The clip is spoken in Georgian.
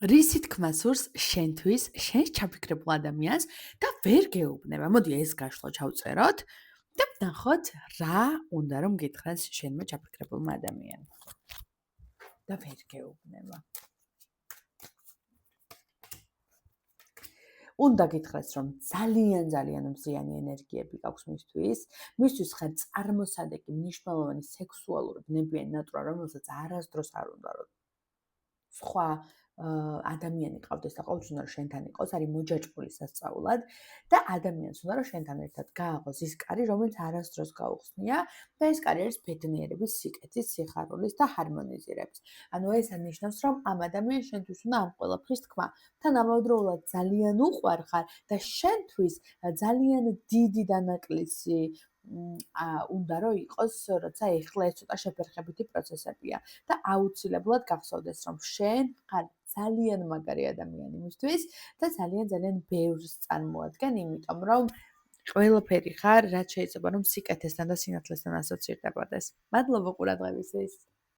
რისი თქმა სურს შენთვის, შენს ჩაფიქრებულ ადამიანს და ვერ გეუბნება. მოდი ეს გაშლო ჩავწეროთ და ვნახოთ რა უნდა რომ გითხრას შენმა ჩაფიქრებულმა ადამიანმა. და ვერ გეუბნება. უნდა გითხრას რომ ძალიან მზიანი ენერგიები გაქვს მისთვის ხარ წარმოსადეგი მნიშვნელოვანი სექსუალური ბნებიანი ნატურა, რომელსაც არასდროს არ უნდა რომ სხვა ადამიანი ყავდეს და ყოველთვის უნდა რომ შენთან იყოს, არის მოჯაჭვული სასწაულად და ადამიანს უნდა რომ შენთან ერთად გააღოს ის კარი, რომელიც არასდროს გაუხსნია და ეს კარი არის ბედნიერების, სიკეთის, სიხარულის და ჰარმონიზირების. ანუ ეს ნიშნავს, რომ ამ ადამიანს შენთვის უნდა ამ ყველაფრის თქმა. თან ამავდროულად ძალიან უყვარხარ და შენთვის ძალიან დიდი დანაკლისი უნდა რომ იყოს, როცა ეხლა ეს ცოტა შეფერხებითი პროცესებია და აუცილებლად გახსოვდეს, რომ შენ ხარ ძალიან მაგარი ადამიანი მისთვის და ძალიან ბევრს წარმოადგენ, იმიტომ რომ ყველაფერი ხარ, რაც შეიძლება რომ სიკეთესთან და სინათლესთან ასოცირდებოდეს. მადლობა ყურადღებისთვის.